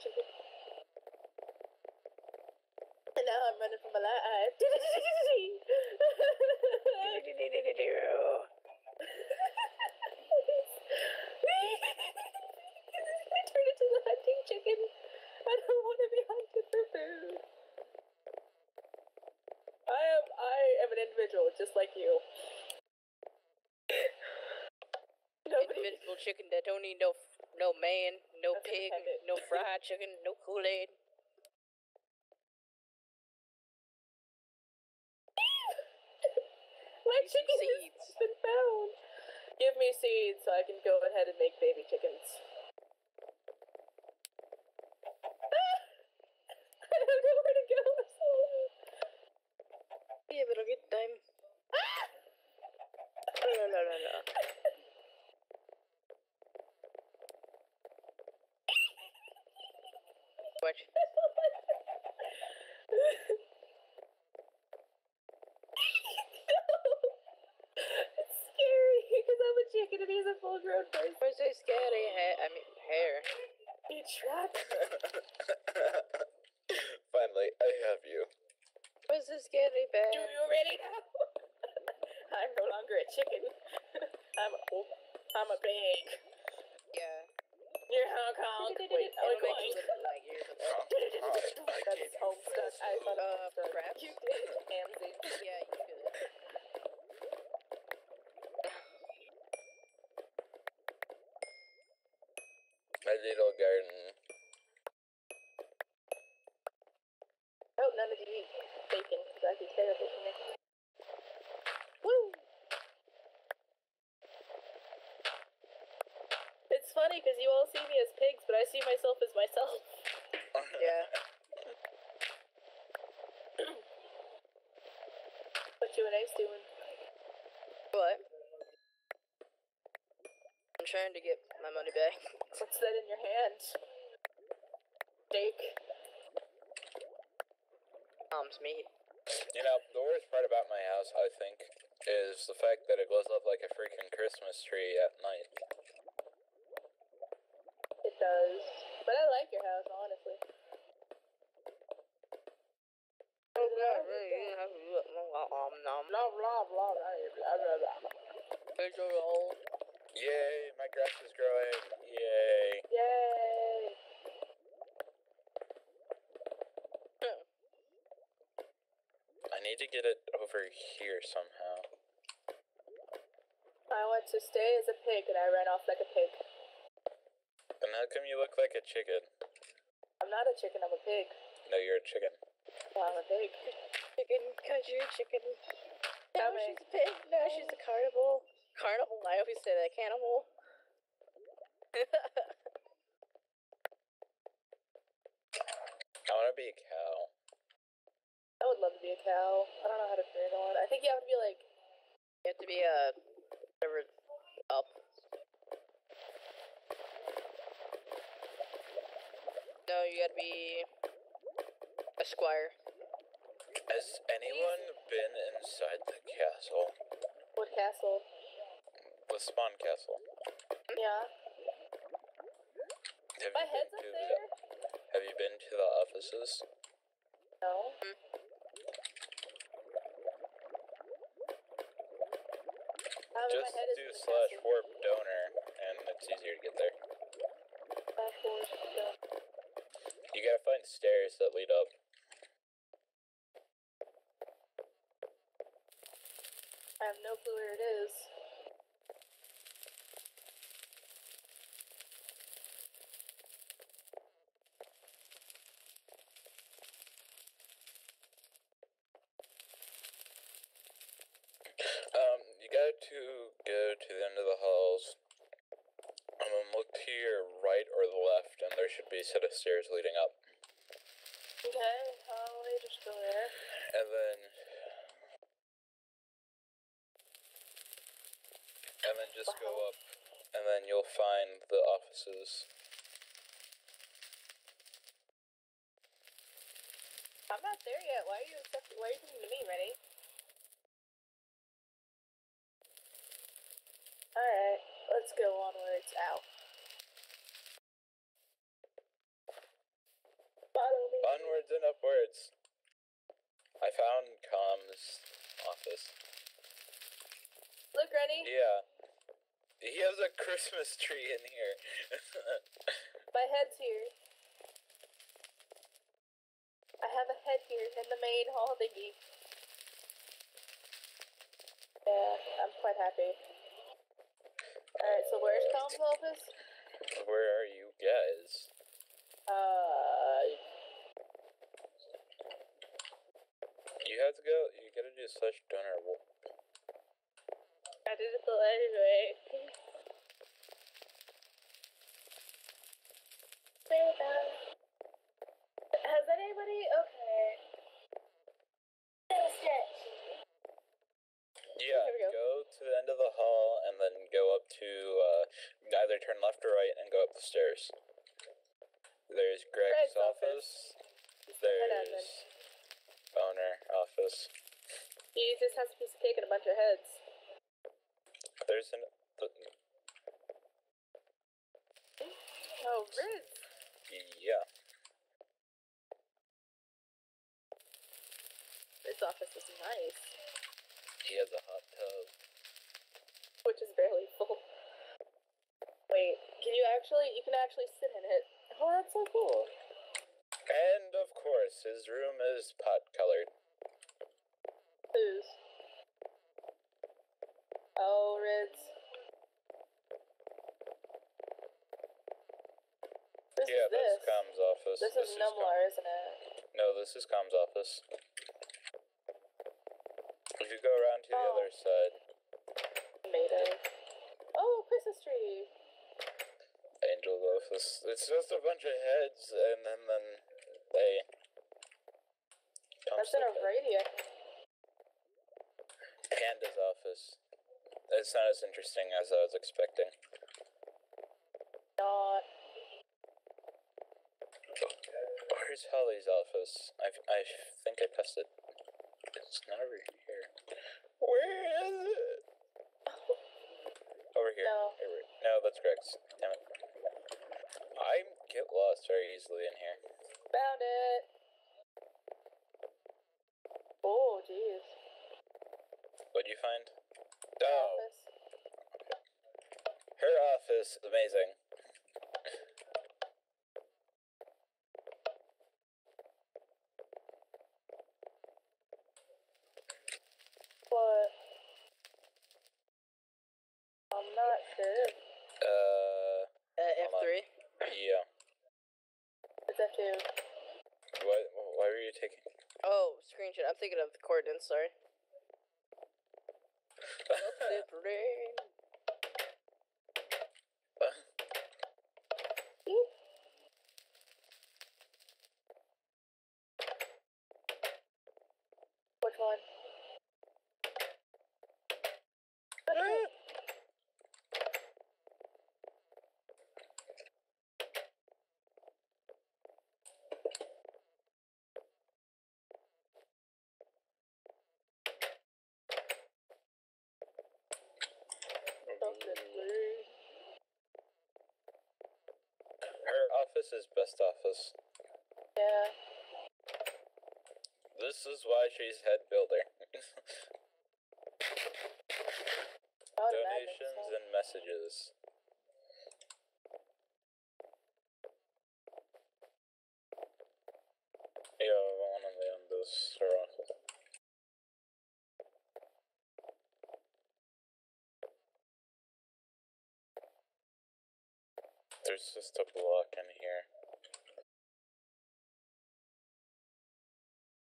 chicken. And now I'm running for my life. Turn into the hunting chicken. I don't want to be hunted for food. I am an individual, just like you. Individual chicken that don't need no man, no pig, no fried chicken, no Kool-Aid. My chicken has been found. Give me seeds so I can go ahead and make baby chickens. I don't know where to go. I'm so lost. Yeah, but I'll get time. No. What? It's scary because I'm a chicken and he's a full-grown person. What's so scary? Hair. He trapped me. Finally, I have you. What's so scary, bear? Do you really know? I'm no longer a chicken. I'm a pig. Yeah. You're Hong Kong. Wait, It'll I'm make going. you look like yours. That's Homestuck. I thought crap. you did, Hamzy. Yeah, you could. My little garden. Oh, none of you eat bacon, because that'd be terrible for me. Woo! It's funny, because you all see me as pigs, but I see myself as myself. Yeah. What you and Ace doing? What? I'm trying to get my money back. What's that in your hand? Steak. Mom's meat. You know, the worst part about my house, I think, is the fact that it glows up like a freaking Christmas tree at night. It does. But I like your house, honestly. Oh, God, really? Nom. Blah, blah, blah, blah, blah, blah. There's a roll. Yay, my grass is growing. Yay. Yay! I need to get it over here somehow. I want to stay as a pig, and I ran off like a pig. And how come you look like a chicken? I'm not a chicken, I'm a pig. No, you're a chicken. Well, I'm a pig. Chicken, because you're a chicken. Tell No, me. she's a pig. No, she's a carnivore. Carnival? I always say that. Cannibal. I want to be a cow. I would love to be a cow. I don't know how to turn on. I think you have to be like... You have to be whatever, up. No, you gotta be a squire. Has anyone been inside the castle? What castle? The spawn castle. Yeah. Have My you head's been up to there? Have you been to the offices? No. Just do /warp donor, and it's easier to get there. You gotta find stairs that lead up. I have no clue where it is. You got to go to the end of the halls, and then look to your right or the left, and there should be a set of stairs leading up. Okay, I'll just go there. And then just go up, and then you'll find the offices. I'm not there yet. Why are you coming to me, Rennie? Alright, let's go onwards. Out. and upwards. I found Com's office. Look, Rennie. Yeah. He has a Christmas tree in here. My head's here. I have a head here in the main hall thingy. Yeah, I'm quite happy. Alright, so where's Tom's office? Where are you guys? You have to go. You gotta do /donor. I did it the right way. Has anybody? Okay. Yeah, Here we go. go to the end of the hall and then go up to either turn left or right and go up the stairs. There's Greg's office. There's owner office. He just has a piece of cake and a bunch of heads. There's an. Oh, Riz. Yeah. This office is nice. He has a hot tub. Which is barely full. Wait, you can actually sit in it. Oh, that's so cool. And of course, his room is pot colored. Whose? Oh, Riz. Yeah, This that's Com's office. This is Numlar, isn't it? No, this is Com's office. If you go around to the other side. Tomato. Oh, Christmas tree. Angel's office. It's just a bunch of heads, and then they. That's in a radio. Panda's office. It's not as interesting as I was expecting. Not. Where's Holly's office? I think I pressed it. It's not over here. Where is it? Over here. No. No, that's Greg's. Damn it. I get lost very easily in here. Found it. Oh, jeez. What'd you find? Her Oh, office. her office. Amazing. What? I'm not sure. F3. Yeah. It's F2. Why were you taking? Oh, screenshot. I'm thinking of the coordinates, sorry. Brain. Which one? Her office is best office. Yeah. This is why she's head builder. I would imagine Donations so. and messages. Yeah, I want to be on this her office. There's just a block in here.